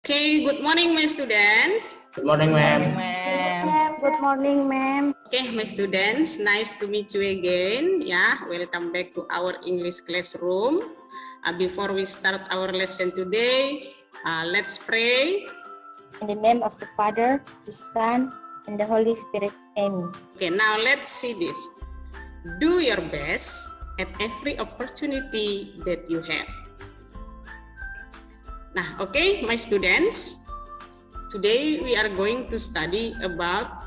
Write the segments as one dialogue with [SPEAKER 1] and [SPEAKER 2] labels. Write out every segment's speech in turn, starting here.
[SPEAKER 1] Okay, good morning, my students.
[SPEAKER 2] Good morning, ma'am.
[SPEAKER 3] Good morning, ma'am.
[SPEAKER 1] Okay, my students, nice to meet you again. Yeah, welcome back to our English classroom. Before we start our lesson today, let's pray.
[SPEAKER 3] In the name of the Father, the Son, and the Holy Spirit. Amen.
[SPEAKER 1] Okay, now let's see this. Do your best at every opportunity that you have. Nah, okay, my students, today we are going to study about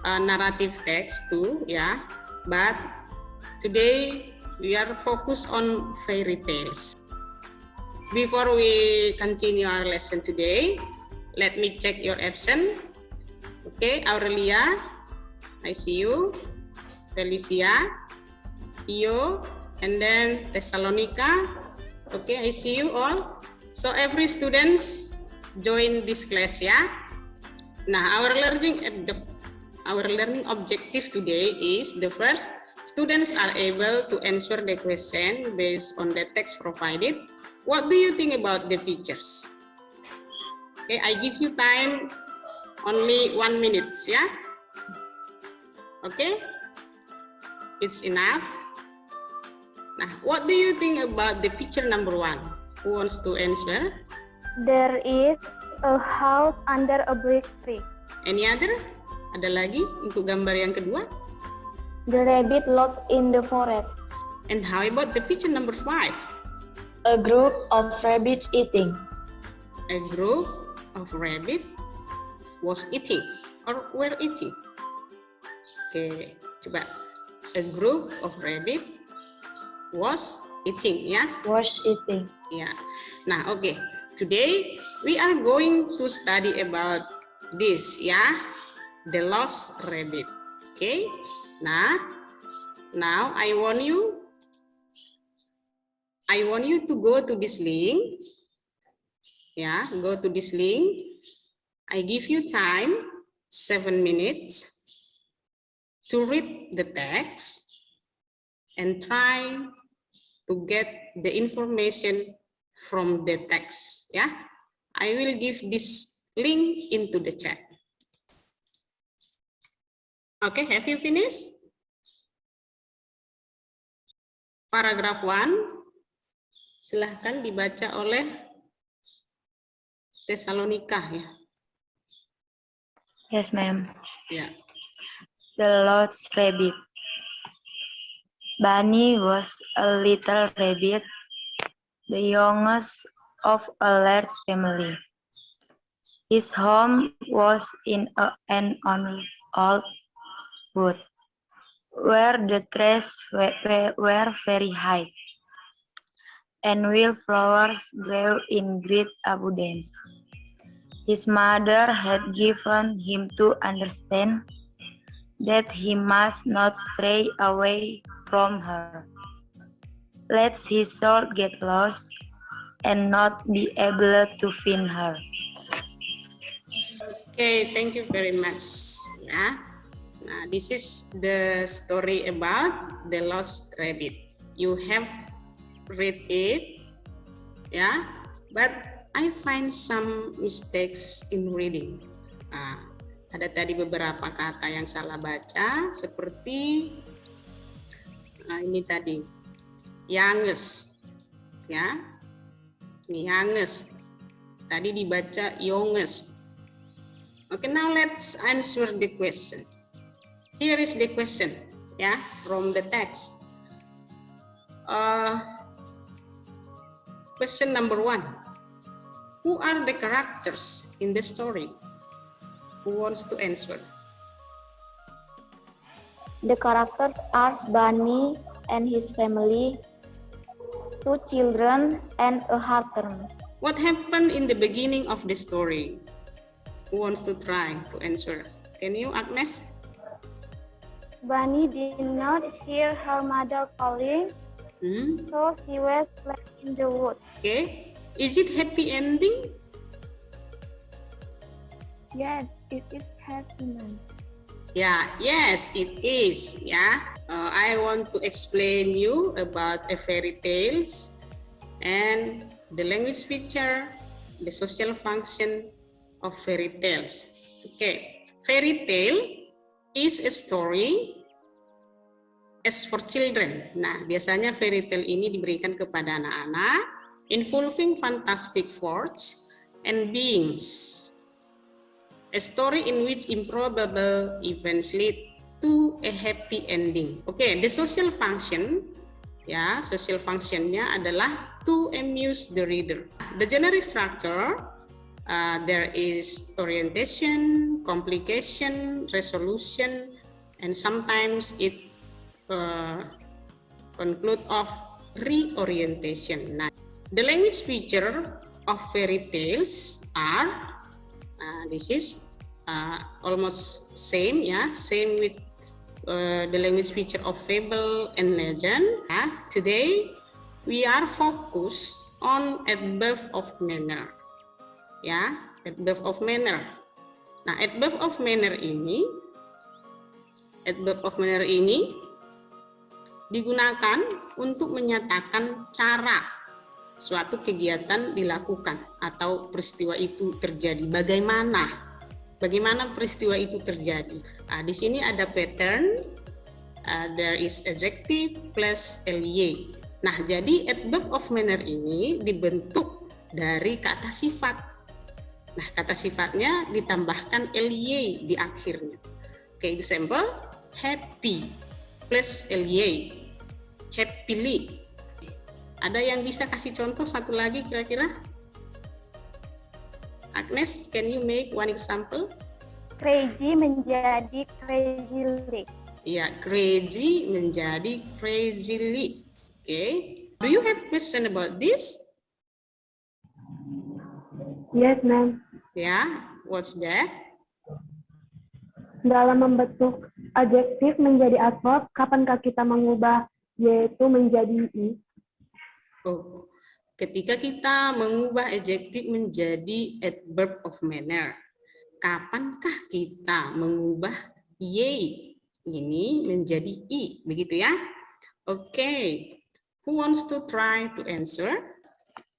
[SPEAKER 1] narrative text too, yeah. But today we are focused on fairy tales. Before we continue our lesson today, let me check your absent. Okay, Aurelia, I see you. Felicia, Io, and then Thessalonica. Okay, I see you all. So every students join this class, yeah. Now our learning objective today is the first, students are able to answer the question based on the text provided. What do you think about the features? Okay, I give you time only 1 minute, yeah. Okay, it's enough. Nah, what do you think about the picture number 1? Who wants to answer?
[SPEAKER 3] There is a house under a big tree.
[SPEAKER 1] Any other? Ada lagi untuk gambar yang kedua?
[SPEAKER 3] The rabbit lost in the forest.
[SPEAKER 1] And how about the picture number 5?
[SPEAKER 3] A group of rabbits eating.
[SPEAKER 1] A group of rabbit was eating or were eating. Oke, coba. A group of rabbit was eating, ya?
[SPEAKER 3] Was eating.
[SPEAKER 1] Ya. Nah, oke. Today we are going to study about this, ya. The lost rabbit. Okay. Nah, now I want you to go to this link. Yeah, go to this link. I give you time 7 minutes to read the text and try to get the information from the text. Yeah, I will give this link into the chat. Okay, have you finished? Paragraph 1, silahkan dibaca oleh Thessalonica, ya.
[SPEAKER 3] Yes, ma'am.
[SPEAKER 1] Ya.
[SPEAKER 3] The lost rabbit. Bunny was a little rabbit, the youngest of a large family. His home was in an old wood, where the trees were very high, and wildflowers grew in great abundance. His mother had given him to understand that he must not stray away from her, lest he should get lost and not be able to find her.
[SPEAKER 1] Okay, thank you very much. Ya. Nah, this is the story about the lost rabbit. You have read it, ya, but I find some mistakes in reading. Nah, ada tadi beberapa kata yang salah baca, seperti ini tadi, youngest, ya, ini youngest. Tadi dibaca youngest. Okay, now let's answer the question. Here is the question, ya, from the text. Question number 1. Who are the characters in the story? Who wants to answer?
[SPEAKER 4] The characters are Bunny and his family, 2 children, and a herdsman.
[SPEAKER 1] What happened in the beginning of the story? Who wants to try to answer? Can you, Agnes?
[SPEAKER 4] Bunny did not hear her mother calling, so she was left in the wood.
[SPEAKER 1] Okay. Is it happy ending?
[SPEAKER 4] Yes, it is happy.
[SPEAKER 1] Yeah, yes, it is. Yeah, I want to explain you about a fairy tales and the language feature the social function of fairy tales. Okay, fairy tale is a story as for children. Nah, biasanya fairy tale ini diberikan kepada anak-anak involving fantastic forces and beings. A story in which improbable events lead to a happy ending. Okay, the social function, ya, social functionnya adalah to amuse the reader. The generic structure, there is orientation, complication, resolution, and sometimes it conclude of reorientation. Nah, the language feature of fairy tales are, this is almost same, ya, same with the language feature of fable and legend. Today we are focused on at birth of manner, ya, at birth of manner. Nah, at birth of manner ini digunakan untuk menyatakan cara suatu kegiatan dilakukan atau peristiwa itu terjadi. Bagaimana peristiwa itu terjadi? Di sini ada pattern, there is adjective plus ly. Nah, jadi adverb of manner ini dibentuk dari kata sifat. Nah, kata sifatnya ditambahkan ly di akhirnya. Oke, example, happy plus ly, happily. Ada yang bisa kasih contoh satu lagi kira-kira? Agnes, can you make one example?
[SPEAKER 2] Crazy menjadi crazily.
[SPEAKER 1] Ya, crazy menjadi crazily. Okay. Do you have question about this?
[SPEAKER 2] Yes, ma'am.
[SPEAKER 1] Ya, what's that?
[SPEAKER 2] Dalam membentuk adjektif menjadi adverb, kapankah kita mengubah yaitu menjadi i?
[SPEAKER 1] Oh, ketika kita mengubah adjektif menjadi adverb of manner, kapankah kita mengubah y ini menjadi i, begitu ya? Oke, who wants to try to answer?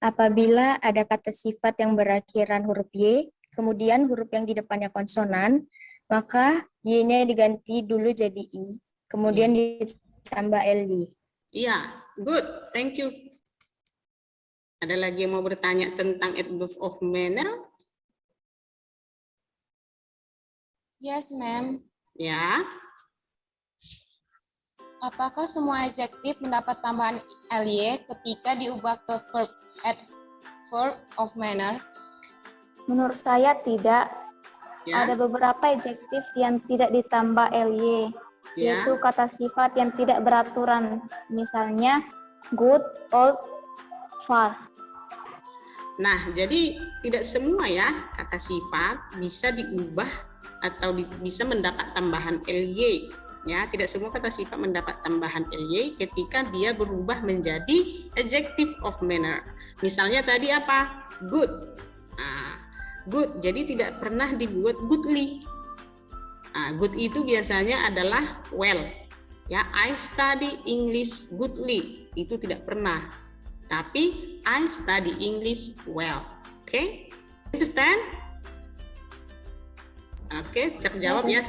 [SPEAKER 5] Apabila ada kata sifat yang berakhiran huruf y, kemudian huruf yang di depannya konsonan, maka y-nya diganti dulu jadi i, kemudian ditambah ly.
[SPEAKER 1] Iya, good, thank you. Ada lagi yang mau bertanya tentang adverb of manner?
[SPEAKER 6] Yes, ma'am.
[SPEAKER 1] Ya.
[SPEAKER 6] Apakah semua adjektif mendapat tambahan ly ketika diubah ke adverb of manner?
[SPEAKER 4] Menurut saya tidak.
[SPEAKER 1] Ya.
[SPEAKER 4] Ada beberapa adjektif yang tidak ditambah ly,
[SPEAKER 1] Ya.
[SPEAKER 4] yaitu kata sifat yang tidak beraturan. Misalnya good, old, far.
[SPEAKER 1] Nah, jadi tidak semua ya kata sifat bisa diubah atau bisa mendapat tambahan ly. Ya, tidak semua kata sifat mendapat tambahan ly ketika dia berubah menjadi adjective of manner. Misalnya tadi apa? Good. Nah, good, jadi tidak pernah dibuat goodly. Nah, good itu biasanya adalah well. Ya, I study English goodly. Itu tidak pernah. Tapi I study English well. Okay? Understand? Okay, terjawab ya.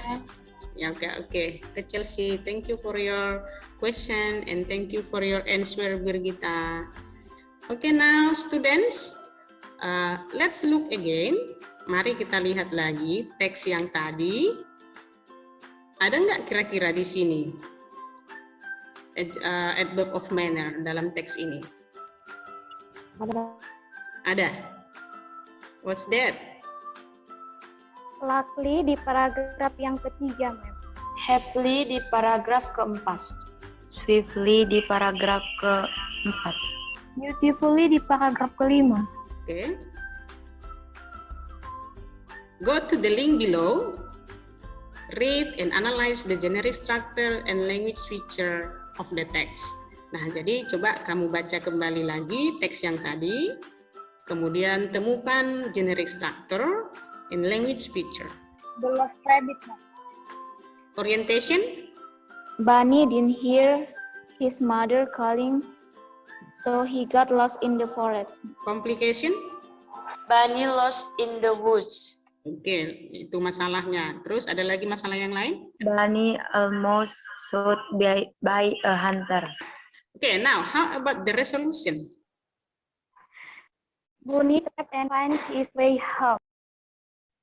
[SPEAKER 1] Ya, oke. Chelsea, thank you for your question and thank you for your answer, Birgita. Okay, now students, let's look again. Mari kita lihat lagi teks yang tadi. Ada nggak kira-kira di sini adverb of manner dalam teks ini? Ada. What's that?
[SPEAKER 2] Luckily di paragraf yang ketiga, ma'am.
[SPEAKER 5] Happily di paragraf keempat.
[SPEAKER 3] Swiftly di paragraf keempat.
[SPEAKER 2] Beautifully di paragraf kelima.
[SPEAKER 1] Okay. Go to the link below. Read and analyze the generic structure and language feature of the text. Nah, jadi coba kamu baca kembali lagi teks yang tadi, kemudian temukan generic structure and language feature.
[SPEAKER 2] The Lost Rabbit, ma'am.
[SPEAKER 1] Orientation,
[SPEAKER 4] Bunny didn't hear his mother calling, so he got lost in the forest.
[SPEAKER 1] complication,
[SPEAKER 3] Bunny lost in the woods.
[SPEAKER 1] Oke, itu masalahnya. Terus ada lagi masalah yang lain?
[SPEAKER 3] Bunny almost shot by a hunter.
[SPEAKER 1] Oke, now how about the resolution?
[SPEAKER 2] Bunny tried and find his way home.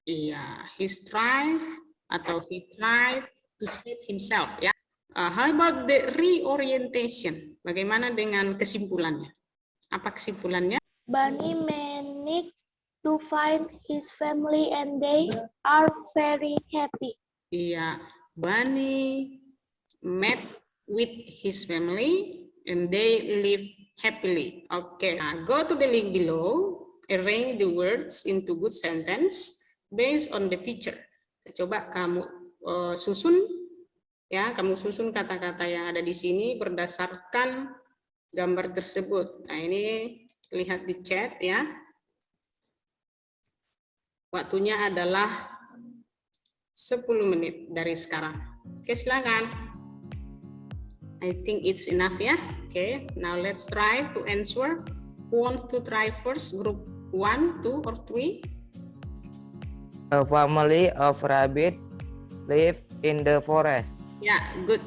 [SPEAKER 1] Iya, he strive atau he tried to save himself, ya. How about the reorientation? Bagaimana dengan kesimpulannya? Apa kesimpulannya?
[SPEAKER 4] Bunny managed to find his family and they are very happy.
[SPEAKER 1] Iya, Bunny met with his family and they live happily. Oke, nah, go to the link below, arrange the words into good sentence based on the picture. Coba kamu susun, ya, kamu susun kata-kata yang ada di sini berdasarkan gambar tersebut. Nah, ini lihat di chat, ya. Waktunya adalah 10 menit dari sekarang. Oke, silakan. I think it's enough, ya. Oke, now let's try to answer. Who wants to try first? Group 1, 2, or 3?
[SPEAKER 7] A family of rabbit live in the forest.
[SPEAKER 1] Yeah, good.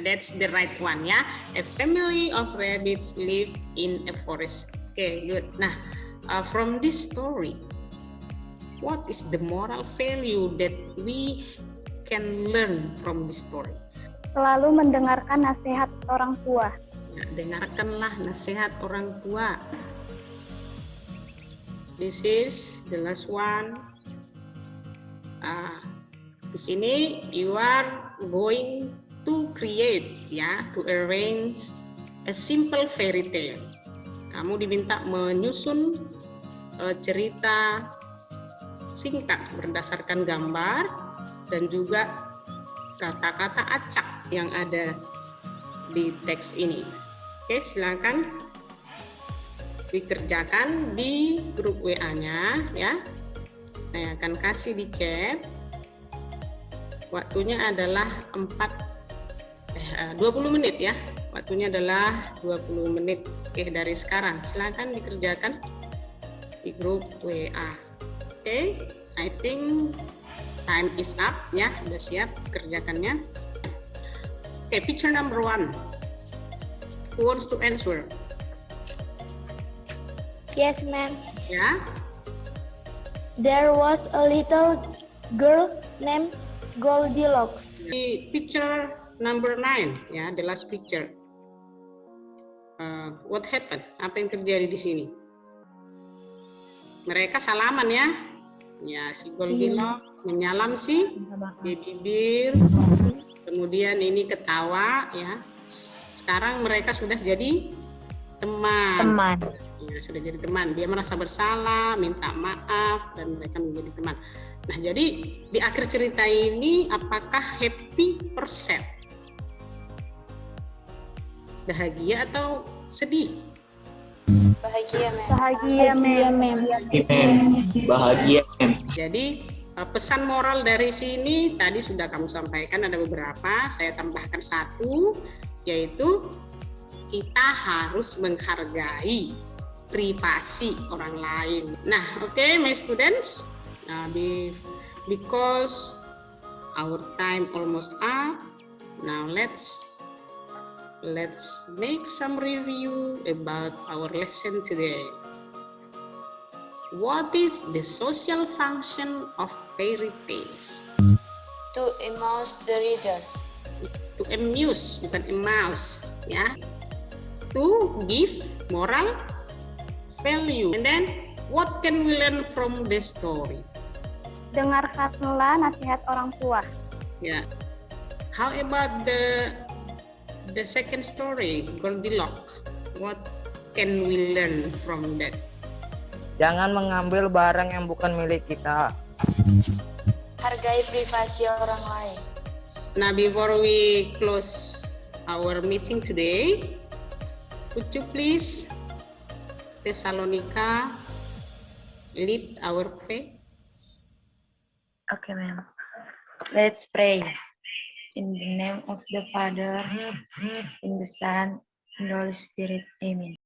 [SPEAKER 1] That's the right one, ya. A family of rabbits live in a forest. Okay, good. Nah, from this story, what is the moral value that we can learn from this story?
[SPEAKER 2] Selalu mendengarkan nasihat orang tua.
[SPEAKER 1] Ya, dengarkanlah nasihat orang tua. This is the last one. Di sini you are going to create, ya, to arrange a simple fairy tale. Kamu diminta menyusun cerita singkat berdasarkan gambar dan juga kata-kata acak yang ada di teks ini. Oke, silakan dikerjakan di grup WA-nya, ya. Saya akan kasih di chat. Waktunya adalah 20 menit, ya. Waktunya adalah 20 menit. Oke, dari sekarang silakan dikerjakan di grup WA. Oke, I think time is up, ya. Sudah siap kerjakannya. Oke, picture number 1. Who wants to answer?
[SPEAKER 4] Yes, ma'am.
[SPEAKER 1] Ya.
[SPEAKER 4] There was a little girl named Goldilocks.
[SPEAKER 1] Di picture number 9, ya, the last picture. What happened? Apa yang terjadi di sini? Mereka salaman, ya. Ya, si Goldilocks menyalam si baby bear. Kemudian ini ketawa, ya. Sekarang mereka sudah jadi teman. Ya, sudah jadi teman. Dia merasa bersalah, minta maaf, dan mereka menjadi teman. Nah, jadi di akhir cerita ini apakah happy or sad? Bahagia atau sedih?
[SPEAKER 3] Bahagia, ma'am.
[SPEAKER 2] Bahagia, ma'am.
[SPEAKER 8] Bahagia, Mem.
[SPEAKER 1] Jadi pesan moral dari sini tadi sudah kamu sampaikan, ada beberapa, saya tambahkan satu, yaitu kita harus menghargai privasi orang lain. Nah, oke, my students, because our time almost up, now let's make some review about our lesson today. What is the social function of fairy tales?
[SPEAKER 3] To amuse the reader.
[SPEAKER 1] To amuse, bukan amouse, ya. To give moral value. And then, what can we learn from the story?
[SPEAKER 2] Dengarkanlah nasihat orang tua.
[SPEAKER 1] Yeah. How about the second story, Goldilocks? What can we learn from that?
[SPEAKER 7] Jangan mengambil barang yang bukan milik kita.
[SPEAKER 3] Hargai privasi orang lain.
[SPEAKER 1] Now, before we close our meeting today, would you please, Thessalonica, lead our prayer?
[SPEAKER 3] Okay, ma'am. Let's pray. In the name of the Father, in the Son, and the Holy Spirit. Amen.